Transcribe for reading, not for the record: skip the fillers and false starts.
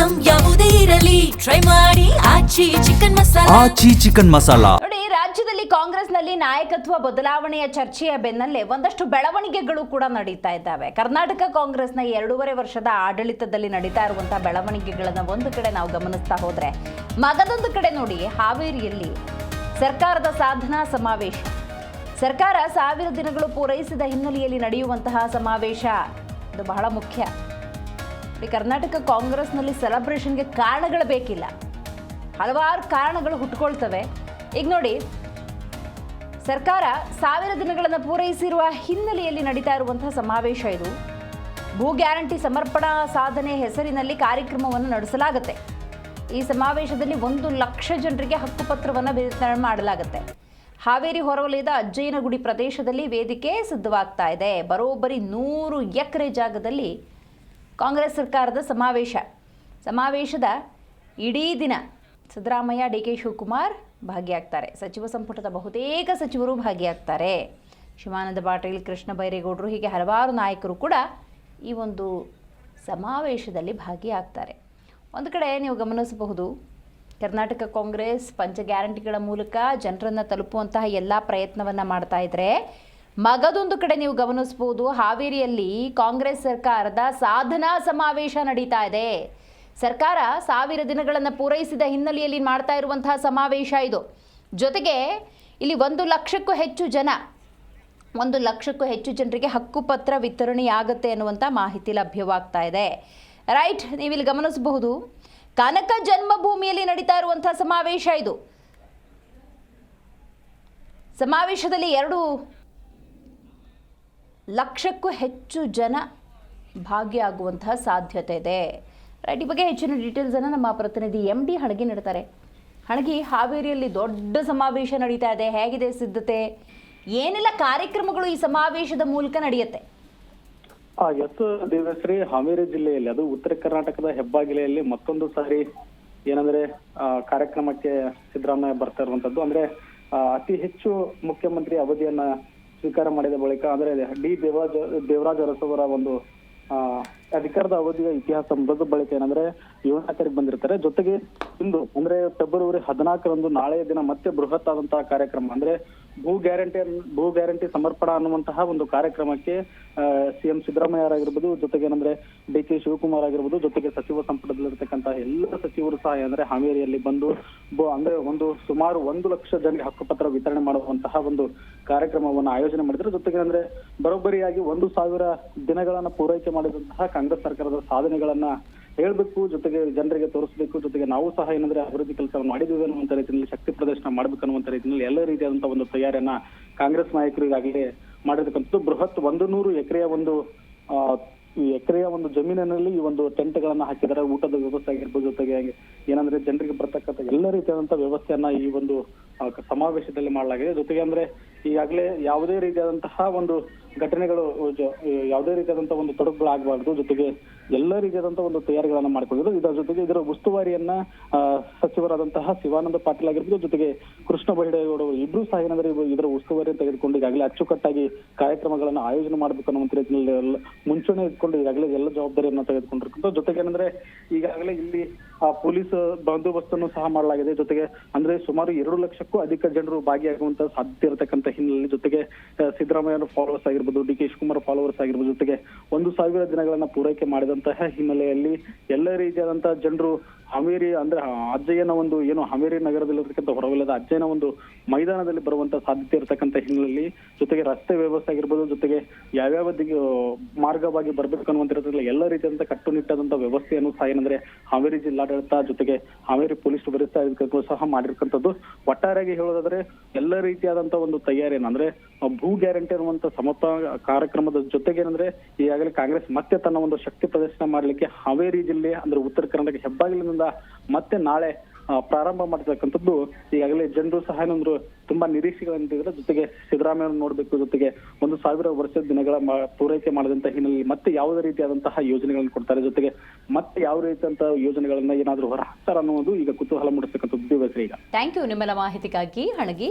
Item ಯಾವುದೇ ಇರಲಿ try ಮಾಡಿ ಆಚಿ ಚಿಕನ್ ಮಸಾಲಾ. ನೋಡಿ, ರಾಜ್ಯದಲ್ಲಿ ಕಾಂಗ್ರೆಸ್ನಲ್ಲಿ ನಾಯಕತ್ವ ಬದಲಾವಣೆಯ ಚರ್ಚೆಯ ಬೆನ್ನಲ್ಲೇ ಒಂದಷ್ಟು ಬೆಳವಣಿಗೆಗಳು ಕೂಡ ನಡೀತಾ ಇದ್ದಾವೆ. ಕರ್ನಾಟಕ ಕಾಂಗ್ರೆಸ್ನ 2.5 ವರ್ಷದ ಆಡಳಿತದಲ್ಲಿ ನಡೀತಾ ಇರುವಂತಹ ಬೆಳವಣಿಗೆಗಳನ್ನ ಒಂದು ಕಡೆ ನಾವು ಗಮನಿಸ್ತಾ ಹೋದ್ರೆ, ಮಗದೊಂದು ಕಡೆ ನೋಡಿ, ಹಾವೇರಿಯಲ್ಲಿ ಸರ್ಕಾರದ ಸಾಧನಾ ಸಮಾವೇಶ. ಸರ್ಕಾರ 1000 ದಿನಗಳು ಪೂರೈಸಿದ ಹಿನ್ನೆಲೆಯಲ್ಲಿ ನಡೆಯುವಂತಹ ಸಮಾವೇಶ ಇದು ಬಹಳ ಮುಖ್ಯ. ಈ ಕರ್ನಾಟಕ ಕಾಂಗ್ರೆಸ್ನಲ್ಲಿ ಸೆಲೆಬ್ರೇಷನ್ಗೆ ಕಾರಣಗಳು ಬೇಕಿಲ್ಲ, ಹಲವಾರು ಕಾರಣಗಳು ಹುಟ್ಕೊಳ್ತವೆ. ಈಗ ನೋಡಿ, ಸರ್ಕಾರ 1000 ದಿನಗಳನ್ನು ಪೂರೈಸಿರುವ ಹಿನ್ನೆಲೆಯಲ್ಲಿ ನಡೀತಾ ಇರುವಂತಹ ಸಮಾವೇಶ ಇದು. ಭೂ ಗ್ಯಾರಂಟಿ ಸಮರ್ಪಣಾ ಸಾಧನೆ ಹೆಸರಿನಲ್ಲಿ ಕಾರ್ಯಕ್ರಮವನ್ನು ನಡೆಸಲಾಗುತ್ತೆ. ಈ ಸಮಾವೇಶದಲ್ಲಿ 1 ಲಕ್ಷ ಜನರಿಗೆ ಹಕ್ಕುಪತ್ರವನ್ನು ವಿತರಣೆ ಮಾಡಲಾಗುತ್ತೆ. ಹಾವೇರಿ ಹೊರವಲಯದ ಅಜ್ಜಯ್ಯನಗುಡಿ ಪ್ರದೇಶದಲ್ಲಿ ವೇದಿಕೆ ಸಿದ್ಧವಾಗ್ತಾ ಇದೆ. ಬರೋಬ್ಬರಿ 100 ಎಕರೆ ಜಾಗದಲ್ಲಿ ಕಾಂಗ್ರೆಸ್ ಸರ್ಕಾರದ ಸಮಾವೇಶದ ಇಡೀ ದಿನ ಸಿದ್ದರಾಮಯ್ಯ, ಡಿ.ಕೆ. ಶಿವಕುಮಾರ್ ಭಾಗಿಯಾಗ್ತಾರೆ. ಸಚಿವ ಸಂಪುಟದ ಬಹುತೇಕ ಸಚಿವರು ಭಾಗಿಯಾಗ್ತಾರೆ. ಶಿವಾನಂದ ಪಾಟೀಲ್, ಕೃಷ್ಣ ಬೈರೇಗೌಡರು, ಹೀಗೆ ಹಲವಾರು ನಾಯಕರು ಕೂಡ ಈ ಒಂದು ಸಮಾವೇಶದಲ್ಲಿ ಭಾಗಿಯಾಗ್ತಾರೆ. ಒಂದು ಕಡೆ ನೀವು ಗಮನಿಸಬಹುದು, ಕರ್ನಾಟಕ ಕಾಂಗ್ರೆಸ್ ಪಂಚ ಗ್ಯಾರಂಟಿಗಳ ಮೂಲಕ ಜನರನ್ನು ತಲುಪುವಂತಹ ಎಲ್ಲ ಪ್ರಯತ್ನವನ್ನು ಮಾಡ್ತಾ ಇದ್ರೆ, ಮಗದೊಂದು ಕಡೆ ನೀವು ಗಮನಿಸಬಹುದು, ಹಾವೇರಿಯಲ್ಲಿ ಕಾಂಗ್ರೆಸ್ ಸರ್ಕಾರದ ಸಾಧನಾ ಸಮಾವೇಶ ನಡೀತಾ ಇದೆ. ಸರ್ಕಾರ 1000 ದಿನಗಳನ್ನು ಪೂರೈಸಿದ ಹಿನ್ನೆಲೆಯಲ್ಲಿ ಮಾಡ್ತಾ ಇರುವಂತಹ ಸಮಾವೇಶ ಇದು. ಜೊತೆಗೆ ಇಲ್ಲಿ 1 ಲಕ್ಷಕ್ಕೂ ಹೆಚ್ಚು ಜನರಿಗೆ ಹಕ್ಕುಪತ್ರ ವಿತರಣೆಯಾಗುತ್ತೆ ಅನ್ನುವಂಥ ಮಾಹಿತಿ ಲಭ್ಯವಾಗ್ತಾ ಇದೆ. ರೈಟ್, ನೀವಿಲ್ಲಿ ಗಮನಿಸಬಹುದು, ಕನಕ ಜನ್ಮಭೂಮಿಯಲ್ಲಿ ನಡೀತಾ ಇರುವಂತಹ ಸಮಾವೇಶ ಇದು. ಸಮಾವೇಶದಲ್ಲಿ 2 ಲಕ್ಷಕ್ಕೂ ಹೆಚ್ಚು ಜನ ಭಾಗಿಯಾಗುವಂತಹ ಸಾಧ್ಯತೆ ಇದೆ. ರೈಟ್, ಈ ಬಗ್ಗೆ ಹೆಚ್ಚಿನ ಡೀಟೇಲ್ಸನ್ನು ನಮ್ಮ ಪ್ರತಿನಿಧಿ MD ಹಣಗಿ ನೀಡ್ತಾರೆ. ಹಣಗಿ, ಹಾವೇರಿಯಲ್ಲಿ ದೊಡ್ಡ ಸಮಾವೇಶ ನಡೀತಾ ಇದೆ, ಹೇಗಿದೆ ಸಿದ್ಧತೆ, ಏನೆಲ್ಲ ಕಾರ್ಯಕ್ರಮಗಳು ಈ ಸಮಾವೇಶದ ಮೂಲಕ ನಡೆಯುತ್ತೆ? ಎಸ್ ದೇವಶ್ರೀ, ಹಾವೇರಿ ಜಿಲ್ಲೆಯಲ್ಲಿ, ಅದು ಉತ್ತರ ಕರ್ನಾಟಕದ ಹೆಬ್ಬಾಗಿಲೆಯಲ್ಲಿ ಮತ್ತೊಂದು ಸಾರಿ ಏನಂದ್ರೆ ಕಾರ್ಯಕ್ರಮಕ್ಕೆ ಸಿದ್ದರಾಮಯ್ಯ ಬರ್ತಾ ಇರುವಂತದ್ದು. ಅಂದ್ರೆ ಅತಿ ಹೆಚ್ಚು ಮುಖ್ಯಮಂತ್ರಿ ಅವಧಿಯನ್ನ ಸ್ವೀಕಾರ ಮಾಡಿದ ಬಳಿಕ, ಅಂದ್ರೆ ದೇವರಾಜ ಅರಸು ಒಂದು ಅಧಿಕಾರದ ಅವಧಿಯ ಇತಿಹಾಸ ಮುಗಿದ ಬಳಿಕ ಏನಂದ್ರೆ 7ನೇ ತಾರೀಕು ಬಂದಿರ್ತಾರೆ. ಜೊತೆಗೆ ಇಂದು ಅಂದ್ರೆ ಫೆಬ್ರವರಿ 14ರಂದು ನಾಳೆಯ ದಿನ ಮತ್ತೆ ಬೃಹತ್ ಆದಂತಹ ಕಾರ್ಯಕ್ರಮ, ಅಂದ್ರೆ ಭೂ ಗ್ಯಾರಂಟಿ ಸಮರ್ಪಣಾ ಅನ್ನುವಂತಹ ಒಂದು ಕಾರ್ಯಕ್ರಮಕ್ಕೆ CM ಸಿದ್ದರಾಮಯ್ಯ ಆಗಿರ್ಬೋದು, ಜೊತೆಗೆ ಏನಂದ್ರೆ ಡಿ.ಕೆ. ಶಿವಕುಮಾರ್ ಆಗಿರ್ಬೋದು, ಜೊತೆಗೆ ಸಚಿವ ಸಂಪುಟದಲ್ಲಿರ್ತಕ್ಕಂತಹ ಎಲ್ಲ ಸಚಿವರು ಸಹ ಅಂದ್ರೆ ಹಾವೇರಿಯಲ್ಲಿ ಬಂದು ಅಂದ್ರೆ ಸುಮಾರು 1 ಲಕ್ಷ ಜನರಿಗೆ ಹಕ್ಕುಪತ್ರ ವಿತರಣೆ ಮಾಡುವಂತಹ ಒಂದು ಕಾರ್ಯಕ್ರಮವನ್ನು ಆಯೋಜನೆ ಮಾಡಿದ್ರು. ಜೊತೆಗೆ ಅಂದ್ರೆ ಬರೋಬ್ಬರಿಯಾಗಿ 1,000 ದಿನಗಳನ್ನ ಪೂರೈಕೆ ಮಾಡಿದಂತಹ ಕಾಂಗ್ರೆಸ್ ಸರ್ಕಾರದ ಸಾಧನೆಗಳನ್ನ ಹೇಳ್ಬೇಕು, ಜೊತೆಗೆ ಜನರಿಗೆ ತೋರಿಸಬೇಕು, ಜೊತೆಗೆ ನಾವು ಸಹ ಏನಂದ್ರೆ ಅಭಿವೃದ್ಧಿ ಕೆಲಸವನ್ನು ಮಾಡಿದ್ದೀವಿ ಅನ್ನುವಂತ ರೀತಿಯಲ್ಲಿ ಶಕ್ತಿ ಪ್ರದರ್ಶನ ಮಾಡ್ಬೇಕು ಅನ್ನುವಂತ ರೀತಿಯಲ್ಲಿ ಎಲ್ಲ ರೀತಿಯಾದಂತಹ ಒಂದು ತಯಾರಿಯನ್ನ ಕಾಂಗ್ರೆಸ್ ನಾಯಕರು ಈಗಾಗಲೇ ಮಾಡಿರ್ತಕ್ಕಂಥದ್ದು. ಬೃಹತ್ 100 ಎಕರೆಯ ಒಂದು ಜಮೀನಿನಲ್ಲಿ ಈ ಒಂದು ಟೆಂಟ್ಗಳನ್ನ ಹಾಕಿದ್ದಾರೆ. ಊಟದ ವ್ಯವಸ್ಥೆ ಆಗಿರ್ಬೋದು, ಜೊತೆಗೆ ಏನಂದ್ರೆ ಜನರಿಗೆ ಬರ್ತಕ್ಕಂಥ ಎಲ್ಲ ರೀತಿಯಾದಂತಹ ವ್ಯವಸ್ಥೆಯನ್ನ ಈ ಒಂದು ಸಮಾವೇಶದಲ್ಲಿ ಮಾಡಲಾಗಿದೆ. ಜೊತೆಗೆ ಅಂದ್ರೆ ಈಗಾಗಲೇ ಯಾವುದೇ ರೀತಿಯಾದಂತಹ ಒಂದು ಘಟನೆಗಳು, ಯಾವುದೇ ರೀತಿಯಾದಂತಹ ಒಂದು ತೊಡಕುಗಳಾಗಬಾರ್ದು, ಜೊತೆಗೆ ಎಲ್ಲ ರೀತಿಯಾದಂತಹ ಒಂದು ತಯಾರಿಗಳನ್ನ ಮಾಡಿಕೊಂಡಿದ್ರು. ಇದರ ಜೊತೆಗೆ ಇದರ ಉಸ್ತುವಾರಿಯನ್ನ ಸಚಿವರಾದಂತಹ ಶಿವಾನಂದ ಪಾಟೀಲ್ ಆಗಿರ್ಬೋದು, ಜೊತೆಗೆ ಕೃಷ್ಣ ಬೈರೇಗೌಡರು ಇಬ್ರು ಸಹ ಏನಂದ್ರೆ ಇದರ ಉಸ್ತುವಾರಿಯನ್ನು ತೆಗೆದುಕೊಂಡು ಈಗಾಗಲೇ ಅಚ್ಚುಕಟ್ಟಾಗಿ ಕಾರ್ಯಕ್ರಮಗಳನ್ನ ಆಯೋಜನೆ ಮಾಡ್ಬೇಕು ಅನ್ನುವಂತ ರೀತಿಯಲ್ಲಿ ಮುಂಚೂಣಿ ಇಟ್ಕೊಂಡು ಈಗಾಗಲೇ ಎಲ್ಲ ಜವಾಬ್ದಾರಿಯನ್ನ ತೆಗೆದುಕೊಂಡಿರ್ತಾರೆ. ಜೊತೆಗೆ ಏನಂದ್ರೆ ಈಗಾಗಲೇ ಇಲ್ಲಿ ಪೊಲೀಸ್ ಬಂದೋಬಸ್ತನ್ನು ಸಹ ಮಾಡಲಾಗಿದೆ. ಜೊತೆಗೆ ಅಂದ್ರೆ ಸುಮಾರು 2 ಲಕ್ಷಕ್ಕೂ ಅಧಿಕ ಜನರು ಭಾಗಿಯಾಗುವಂತ ಸಾಧ್ಯತೆ ಇರತಕ್ಕಂತ ಹಿನ್ನೆಲೆಯಲ್ಲಿ, ಜೊತೆಗೆ ಸಿದ್ದರಾಮಯ್ಯ ಫಾಲೋವರ್ಸ್ ಆಗಿರ್ಬೋದು, ಡಿ.ಕೆ. ಶಿವಕುಮಾರ್ ಫಾಲೋವರ್ಸ್ ಆಗಿರ್ಬೋದು, ಜೊತೆಗೆ 1,000 ದಿನಗಳನ್ನ ಪೂರೈಕೆ ಮಾಡಿದಂತಹ ಹಿನ್ನೆಲೆಯಲ್ಲಿ ಎಲ್ಲ ರೀತಿಯಾದಂತಹ ಜನರು ಹಾವೇರಿ ಅಂದ್ರೆ ಅಜ್ಜಯ್ಯನ ಒಂದು ಏನು ಹಾವೇರಿ ನಗರದಲ್ಲಿರ್ತಕ್ಕಂಥ ಹೊರವಲಯದ ಅಜ್ಜಯ್ಯನ ಒಂದು ಮೈದಾನದಲ್ಲಿ ಬರುವಂತ ಸಾಧ್ಯತೆ ಇರತಕ್ಕಂಥ ಹಿನ್ನೆಲೆಯಲ್ಲಿ, ಜೊತೆಗೆ ರಸ್ತೆ ವ್ಯವಸ್ಥೆ ಆಗಿರ್ಬೋದು, ಜೊತೆಗೆ ಯಾವ್ಯಾವ ಮಾರ್ಗವಾಗಿ ಬರ್ಬೇಕು ಅನ್ನುವಂತ ಎಲ್ಲ ರೀತಿಯಾದಂತಹ ಕಟ್ಟುನಿಟ್ಟಾದಂತಹ ವ್ಯವಸ್ಥೆಯನ್ನು ಸಹ ಏನಂದ್ರೆ ಹಾವೇರಿ ಜಿಲ್ಲಾಡಳಿತ, ಜೊತೆಗೆ ಹಾವೇರಿ ಪೊಲೀಸ್ ವರಿಷ್ಠ ಸಹ ಮಾಡಿರ್ತಕ್ಕಂಥದ್ದು. ಒಟ್ಟಾರೆಯಾಗಿ ಹೇಳೋದಾದ್ರೆ ಎಲ್ಲ ರೀತಿಯಾದಂತಹ ಒಂದು ತಯಾರಿಯನ್ನು ಅಂದ್ರೆ ಭೂ ಗ್ಯಾರಂಟಿ ಅನ್ನುವಂತ ಕಾರ್ಯಕ್ರಮದ ಜೊತೆಗೆ ಏನಂದ್ರೆ ಈಗಾಗಲೇ ಕಾಂಗ್ರೆಸ್ ಮತ್ತೆ ತನ್ನ ಒಂದು ಶಕ್ತಿ ಪ್ರದರ್ಶನ ಮಾಡ್ಲಿಕ್ಕೆ ಹಾವೇರಿ ಜಿಲ್ಲೆ ಅಂದ್ರೆ ಉತ್ತರ ಕರ್ನಾಟಕ ಹೆಬ್ಬಾಗಿಲಿನಿಂದ ಮತ್ತೆ ನಾಳೆ ಪ್ರಾರಂಭ ಮಾಡಿರ್ತಕ್ಕಂಥದ್ದು. ಈಗಾಗಲೇ ಜನರು ಸಹ ಏನಂದ್ರು ತುಂಬಾ ನಿರೀಕ್ಷೆಗಳಂತಿದ್ರೆ, ಜೊತೆಗೆ ಸಿದ್ದರಾಮಯ್ಯ ನೋಡ್ಬೇಕು, ಜೊತೆಗೆ 1,000 ವರ್ಷದ ದಿನಗಳ ಪೂರೈಕೆ ಮಾಡದಂತ ಹಿನ್ನೆಲೆಯಲ್ಲಿ ಮತ್ತೆ ಯಾವುದೇ ರೀತಿಯಾದಂತಹ ಯೋಜನೆಗಳನ್ನು ಕೊಡ್ತಾರೆ, ಜೊತೆಗೆ ಮತ್ತೆ ಯಾವ ರೀತಿಯಂತಹ ಯೋಜನೆಗಳನ್ನ ಏನಾದ್ರೂ ಹೊರ ಹಾಕ್ತಾರ ಅನ್ನೋದು ಈಗ ಕುತೂಹಲ ಮೂಡಿಸ್ತಕ್ಕಂಥದ್ದು. ಥ್ಯಾಂಕ್ ಯು ನಿಮ್ಮೆಲ್ಲ ಮಾಹಿತಿಗಾಗಿ ಹಣಗಿ.